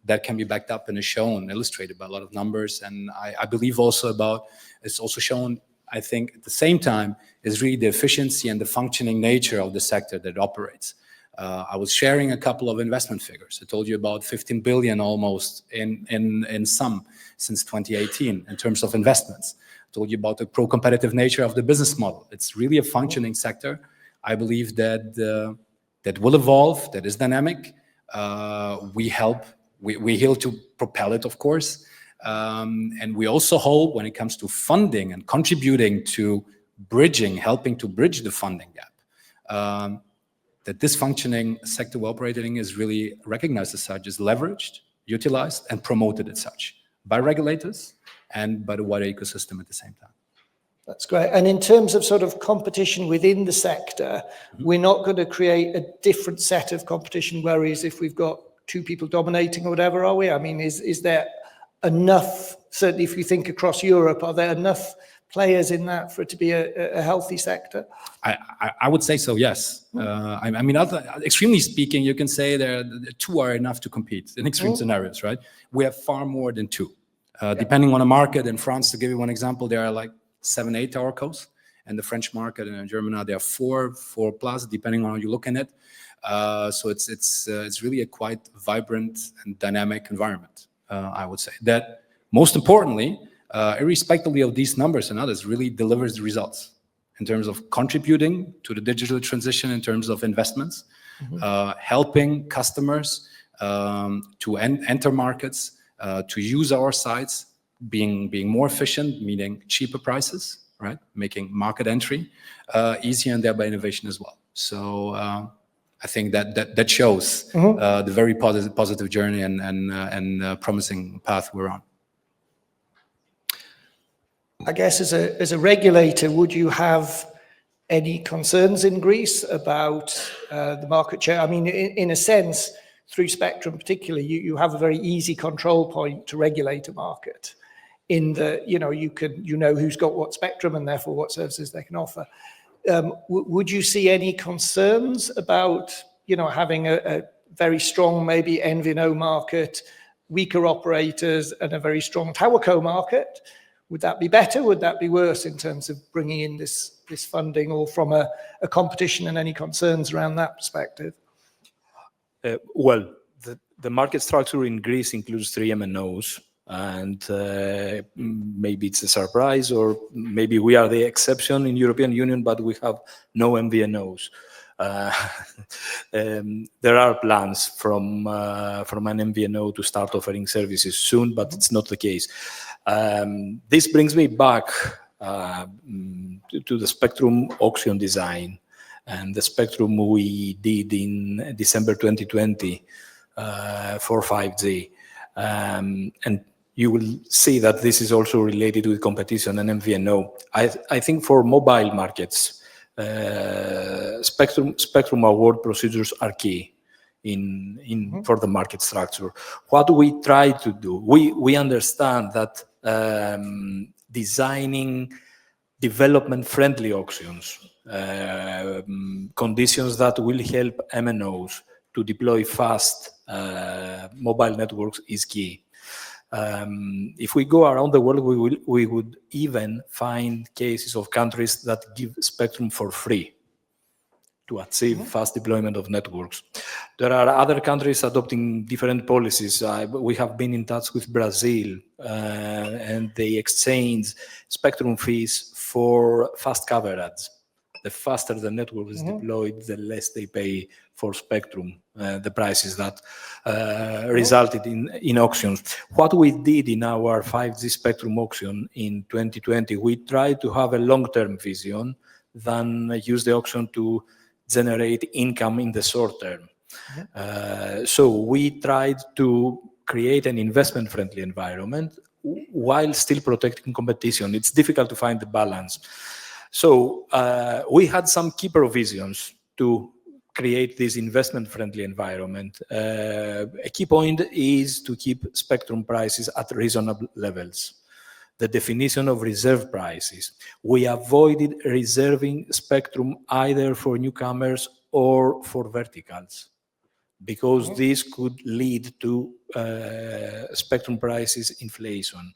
that can be backed up and is shown, illustrated by a lot of numbers. And I believe it's also shown, I think, at the same time, is really the efficiency and the functioning nature of the sector that operates. I was sharing a couple of investment figures. I told you about 15 billion almost in sum since 2018 in terms of investments. I told you about the pro-competitive nature of the business model. It's really a functioning sector. I believe that that will evolve, that is dynamic. We help to propel it, of course. And we also hope when it comes to funding and contributing to helping to bridge the funding gap, that this functioning sector we're operating is really recognized as such, is leveraged, utilized, and promoted as such by regulators and by the wider ecosystem at the same time. That's great. And in terms of sort of competition within the sector, we're not going to create a different set of competition worries if we've got two people dominating or whatever, are we? I mean, is there enough, certainly if you think across Europe, are there enough players in that for it to be a healthy sector? I would say so, yes. I mean, extremely speaking, you can say there two are enough to compete in extreme scenarios, right? We have far more than two. Depending on the market, in France, to give you one example, there are like 7, 8 towercos. And the French market and in Germany, there are 4 plus, depending on how you look at it. So it's really a quite vibrant and dynamic environment, I would say. That most importantly, irrespectively of these numbers and others, really delivers the results in terms of contributing to the digital transition, in terms of investments, helping customers to enter markets, to use our sites, being more efficient, meaning cheaper prices, right? Making market entry easier and thereby innovation as well. So I think that shows the very positive journey and promising path we're on. I guess as a regulator, would you have any concerns in Greece about the market share? I mean, in a sense, through spectrum particularly, you have a very easy control point to regulate a market. In the, you know who's got what spectrum and therefore what services they can offer. Would you see any concerns about, having a very strong maybe MVNO market, weaker operators, and a very strong towerco market? Would that be better? Would that be worse in terms of bringing in this funding, or from a competition and any concerns around that perspective? Well, the market structure in Greece includes 3 MNOs, and maybe it's a surprise, or maybe we are the exception in European Union, but we have no MVNOs. There are plans from an MVNO to start offering services soon, but it's not the case. This brings me back to the spectrum auction design and the spectrum we did in December 2020 for 5G. And you will see that this is also related with competition and MVNO. I think for mobile markets, spectrum award procedures are key for the market structure. What we try to do, we understand that designing development-friendly auctions, conditions that will help MNOs to deploy fast mobile networks is key. If we go around the world, we would even find cases of countries that give spectrum for free to achieve fast deployment of networks. There are other countries adopting different policies. We have been in touch with Brazil, and they exchange spectrum fees for fast coverage. The faster the network is deployed, the less they pay for spectrum, the prices that resulted in auctions. What we did in our 5G spectrum auction in 2020, we tried to have a long-term vision than use the auction to generate income in the short term. So we tried to create an investment-friendly environment while still protecting competition. It's difficult to find the balance. So we had some key provisions to create this investment-friendly environment. A key point is to keep spectrum prices at reasonable levels. The definition of reserve prices. We avoided reserving spectrum either for newcomers or for verticals, because this could lead to spectrum prices inflation.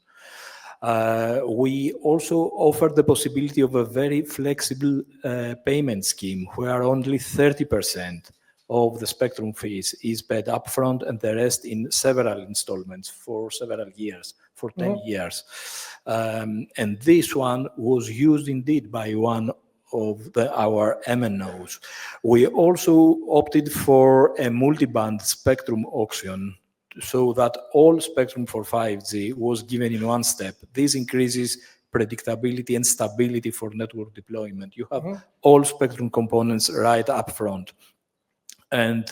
We also offered the possibility of a very flexible payment scheme where only 30% of the spectrum fees is paid upfront and the rest in several installments for several years, for 10 years. And this one was used indeed by one of our MNOs. We also opted for a multi-band spectrum auction so that all spectrum for 5G was given in one step. This increases predictability and stability for network deployment. You have all spectrum components right up front. And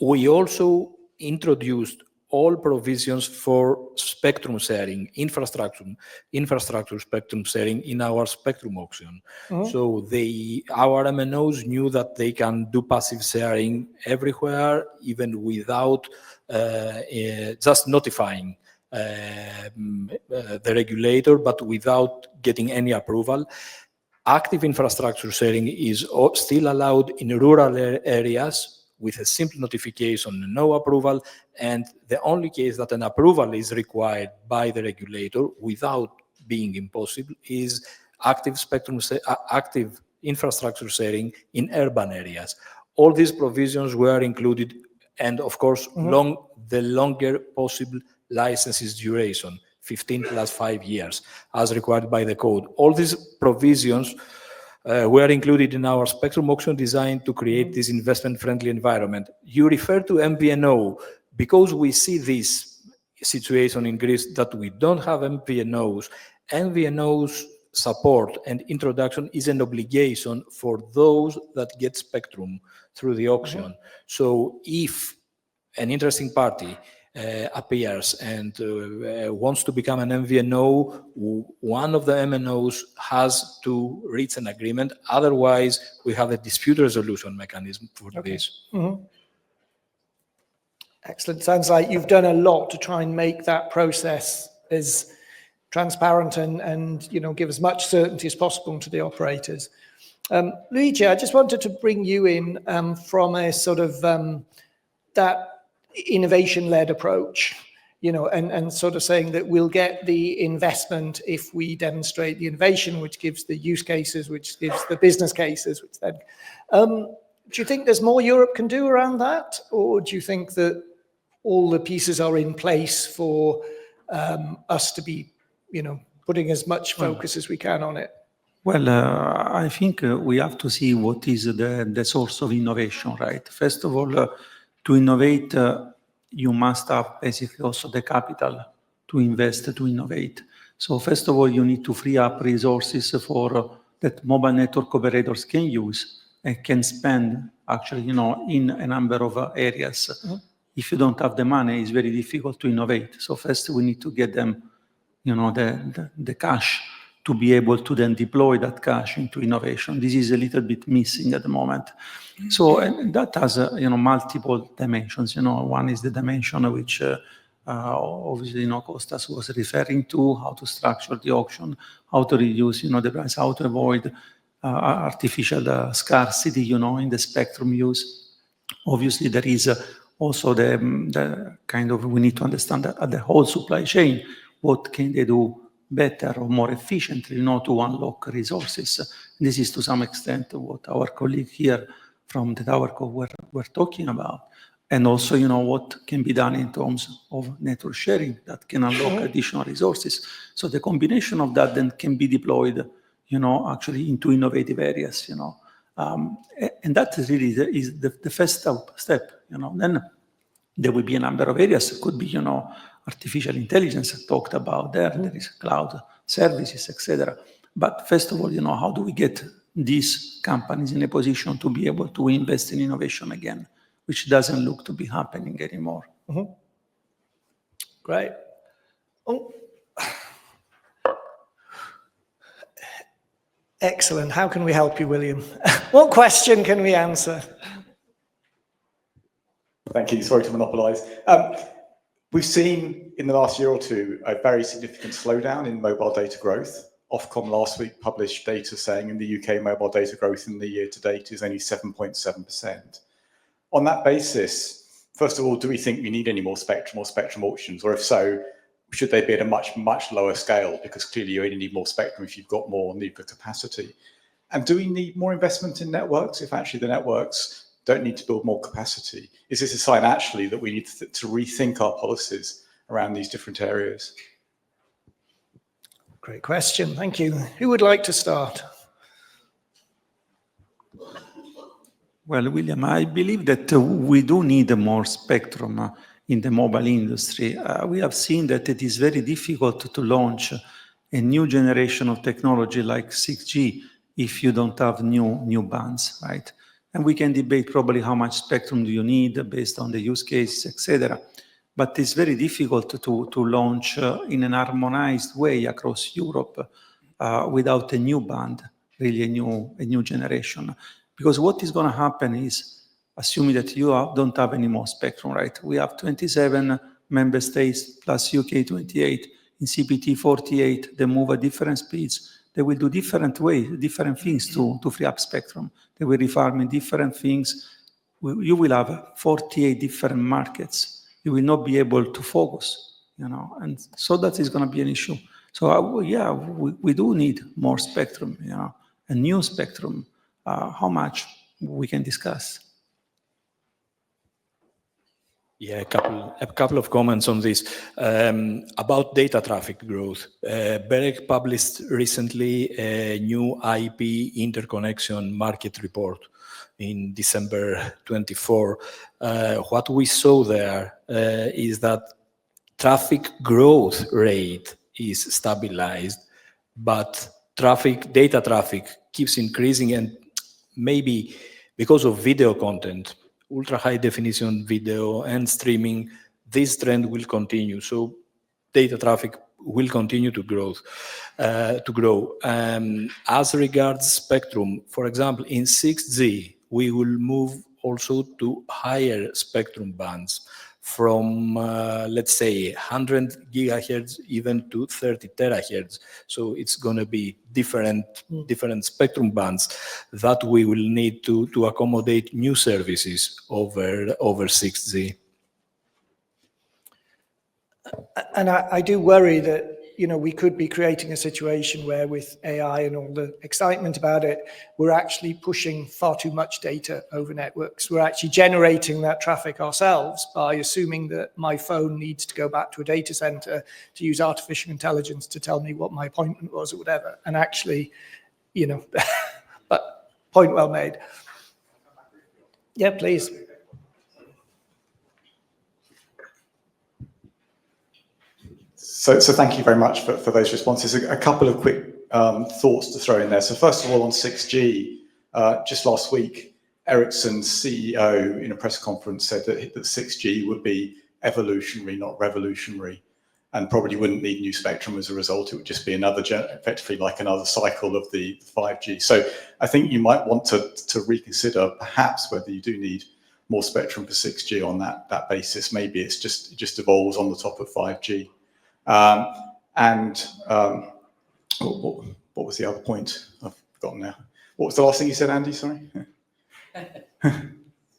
we also introduced all provisions for spectrum sharing, infrastructure spectrum sharing in our spectrum auction. So our MNOs knew that they can do passive sharing everywhere, even without just notifying the regulator, but without getting any approval. Active infrastructure sharing is still allowed in rural areas with a simple notification, no approval, and the only case that an approval is required by the regulator without being impossible is active infrastructure sharing in urban areas. All these provisions were included, and of course, the longer possible licenses duration, 15 plus 5 years, as required by the code. All these provisions were included in our spectrum auction designed to create this investment-friendly environment. You refer to MVNO, because we see this situation in Greece that we don't have MVNOs. MVNOs support and introduction is an obligation for those that get spectrum through the auction. So if an interesting party appears and wants to become an MVNO, one of the MNOs has to reach an agreement. Otherwise, we have a dispute resolution mechanism for this. Excellent. Sounds like you've done a lot to try and make that process as transparent and give as much certainty as possible to the operators. Luigi, I just wanted to bring you in from a sort of that innovation-led approach, and sort of saying that we'll get the investment if we demonstrate the innovation, which gives the use cases, which gives the business cases, which then, do you think there's more Europe can do around that? Or do you think that all the pieces are in place for us to be, putting as much focus as we can on it? Well, I think we have to see what is the source of innovation, right? First of all, to innovate, you must have basically also the capital to invest to innovate. So first of all, you need to free up resources for that mobile network operators can use and can spend actually, in a number of areas. If you don't have the money, it's very difficult to innovate. So first we need to get them, the cash to be able to then deploy that cash into innovation. This is a little bit missing at the moment. So and that has, multiple dimensions. One is the dimension which obviously, Costas was referring to, how to structure the auction, how to reduce, the price, how to avoid artificial scarcity, in the spectrum use. Obviously, there is also the kind of, we need to understand that at the whole supply chain, what can they do better or more efficiently, to unlock resources. This is to some extent what our colleague here from the TowerCo were talking about. And also, what can be done in terms of network sharing that can unlock additional resources. So the combination of that then can be deployed, actually into innovative areas, and that is really the first step, Then there will be a number of areas. It could be, artificial intelligence I talked about there. There is cloud services, etc. But first of all, how do we get these companies in a position to be able to invest in innovation again, which doesn't look to be happening anymore? Great. Oh. Excellent. How can we help you, William? What question can we answer? Thank you. Sorry to monopolise. We've seen in the last year or two a very significant slowdown in mobile data growth. Ofcom last week published data saying in the UK mobile data growth in the year to date is only 7.7%. On that basis, first of all, do we think we need any more spectrum or spectrum auctions? Or if so, should they be at a much, much lower scale? Because clearly you only need more spectrum if you've got more need for capacity. And do we need more investment in networks if actually the networks don't need to build more capacity? Is this a sign actually that we need to rethink our policies around these different areas? Great question. Thank you. Who would like to start? Well, William, I believe that we do need more spectrum in the mobile industry. We have seen that it is very difficult to launch a new generation of technology like 6G if you don't have new bands, right? And we can debate probably how much spectrum do you need based on the use case, etc. But it's very difficult to launch in an harmonized way across Europe without a new band, really a new generation. Because what is going to happen is, assuming that you don't have any more spectrum, right? We have 27 member states plus UK 28. In CPT 48, they move at different speeds. They will do different ways, different things to free up spectrum. They will refarm in different things. You will have 48 different markets. You will not be able to focus, and so that is going to be an issue. So we do need more spectrum, a new spectrum. How much we can discuss? Yeah, a couple of comments on this. About data traffic growth. BEREC published recently a new IP interconnection market report in December 24. What we saw there is that traffic growth rate is stabilized, but data traffic keeps increasing, and maybe because of video content, ultra high definition video and streaming, this trend will continue. So data traffic will continue to grow. As regards spectrum, for example, in 6G, we will move also to higher spectrum bands from, let's say, 100 gigahertz even to 30 terahertz. So it's going to be different spectrum bands that we will need to accommodate new services over 6G. And I do worry that, we could be creating a situation where with AI and all the excitement about it, we're actually pushing far too much data over networks. We're actually generating that traffic ourselves by assuming that my phone needs to go back to a data center to use artificial intelligence to tell me what my appointment was or whatever. And actually, you know, but point well made. Yeah, please. So thank you very much for those responses. A couple of quick thoughts to throw in there. So first of all, on 6G, just last week, Ericsson's CEO in a press conference said that 6G would be evolutionary, not revolutionary, and probably wouldn't need new spectrum as a result. It would just be effectively like another cycle of the 5G. So I think you might want to reconsider perhaps whether you do need more spectrum for 6G on that basis. Maybe it just evolves on the top of 5G. What was the other point? I've forgotten now. What was the last thing you said, Andy? Sorry.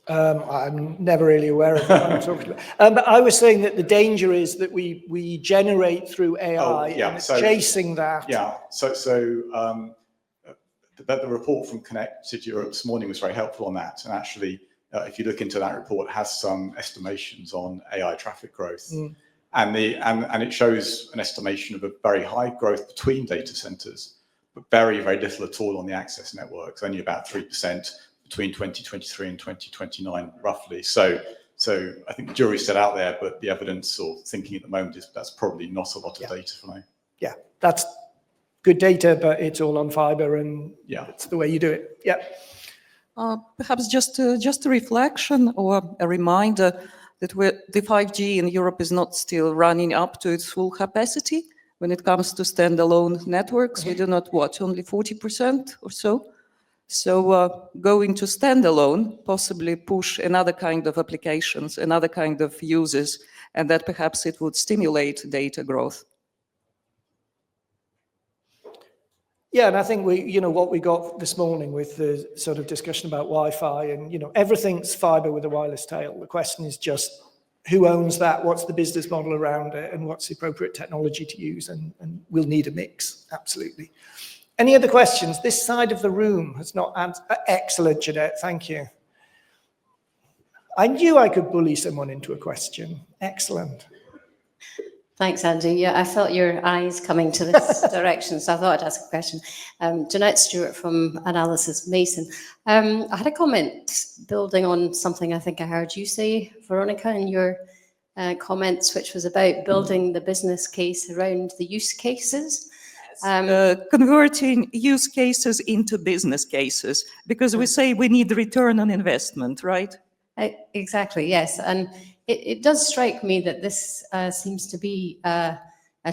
I'm never really aware of what I'm talking about. But I was saying that the danger is that we generate through AI and it's chasing that. Yeah. So the report from Connected Europe this morning was very helpful on that. And actually, if you look into that report, it has some estimations on AI traffic growth. And it shows an estimation of a very high growth between data centers, but very, very little at all on the access networks, only about 3% between 2023 and 2029, roughly. So I think the jury's still out there, but the evidence or thinking at the moment is that's probably not a lot of data flow. Yeah, that's good data, but it's all on fiber, and yeah, it's the way you do it. Yeah. Perhaps just a reflection or a reminder that the 5G in Europe is not still running up to its full capacity. When it comes to standalone networks, we do not watch only 40% or so. So going to standalone possibly push another kind of applications, another kind of uses, and that perhaps it would stimulate data growth. Yeah, and I think what we got this morning with the sort of discussion about Wi-Fi and, everything's fiber with a wireless tail. The question is just who owns that, what's the business model around it, and what's the appropriate technology to use, and we'll need a mix, absolutely. Any other questions? This side of the room has not answered. Excellent, Jeanette, thank you. I knew I could bully someone into a question. Excellent. Thanks, Andy. Yeah, I felt your eyes coming to this direction, so I thought I'd ask a question. Jeanette Stewart from Analysys Mason. I had a comment building on something I think I heard you say, Veronica, in your comments, which was about building the business case around the use cases. Converting use cases into business cases, because we say we need return on investment, right? Exactly, yes. And it does strike me that this seems to be a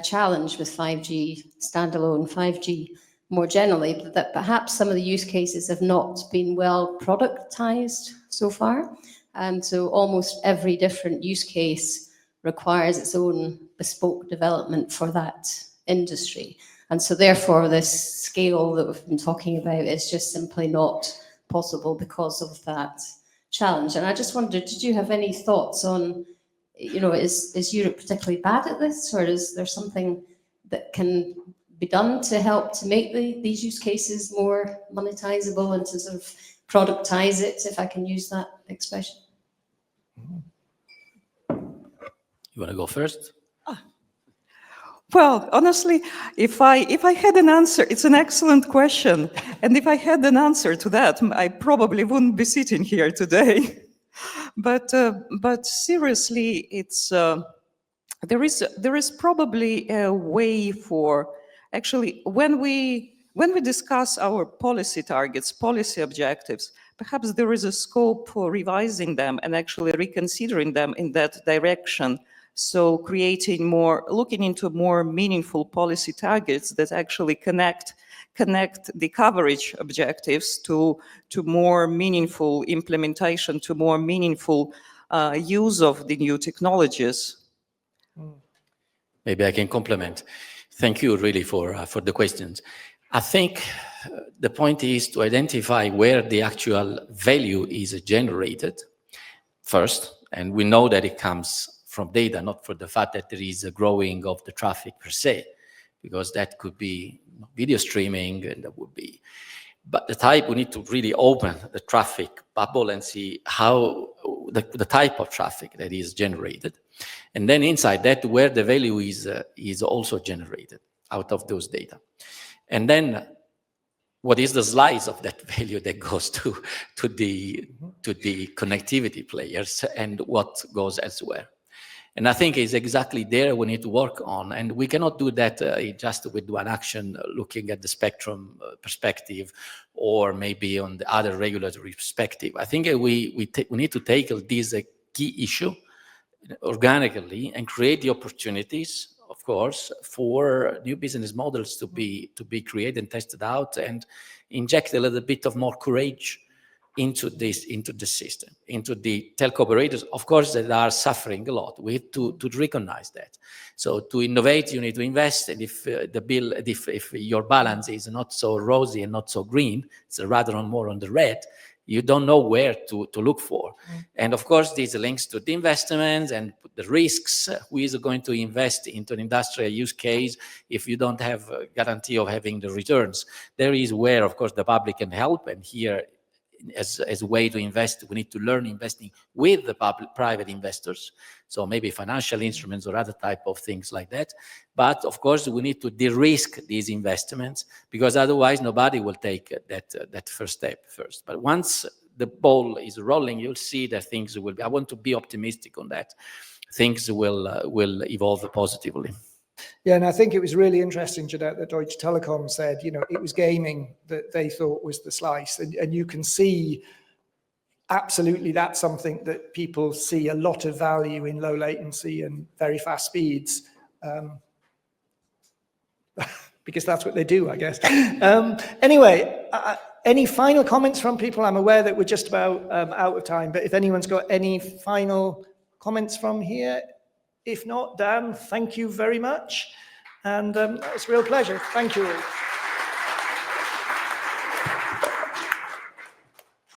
challenge with 5G, standalone 5G more generally, that perhaps some of the use cases have not been well productized so far. And so almost every different use case requires its own bespoke development for that industry. And so therefore this scale that we've been talking about is just simply not possible because of that challenge. And I just wondered, did you have any thoughts on, is Europe particularly bad at this, or is there something that can be done to help to make these use cases more monetizable and to sort of productize it, if I can use that expression? You want to go first? Well, honestly, if I had an answer, it's an excellent question. And if I had an answer to that, I probably wouldn't be sitting here today. But seriously, it's there is probably a way for actually when we discuss our policy targets, policy objectives, perhaps there is a scope for revising them and actually reconsidering them in that direction. So looking into more meaningful policy targets that actually connect the coverage objectives to more meaningful implementation, to more meaningful use of the new technologies. Maybe I can complement. Thank you really for the questions. I think the point is to identify where the actual value is generated first, and we know that it comes from data, not for the fact that there is a growing of the traffic per se, because that could be video streaming and that would be, but the type, we need to really open the traffic bubble and see how the type of traffic that is generated. And then inside that, where the value is also generated out of those data. And then what is the slice of that value that goes to the connectivity players and what goes elsewhere. And I think it's exactly there we need to work on. And we cannot do that just with one action, looking at the spectrum perspective or maybe on the other regulatory perspective. I think we need to tackle this key issue organically and create the opportunities, of course, for new business models to be created and tested out, and inject a little bit of more courage into the system, into the telco operators, of course, that are suffering a lot. We have to recognize that. So to innovate, you need to invest, and if if your balance is not so rosy and not so green, it's rather more on the red, you don't know where to look for. And of course, this links to the investments and the risks. Who is going to invest into an industrial use case if you don't have a guarantee of having the returns? There is where, of course, the public can help. And here, as a way to invest, we need to learn investing with the private investors. So maybe financial instruments or other type of things like that. But of course, we need to de-risk these investments, because otherwise nobody will take that first step first. But once the ball is rolling, you'll see that things will be, I want to be optimistic on that. Things will evolve positively. Yeah, and I think it was really interesting, Jeanette, that Deutsche Telekom said, you know, it was gaming that they thought was the slice. And you can see absolutely that's something that people see a lot of value in low latency and very fast speeds. Because that's what they do, I guess. Anyway, any final comments from people? I'm aware that we're just about out of time, but if anyone's got any final comments from here. If not, Dan, thank you very much. And it's a real pleasure. Thank you all.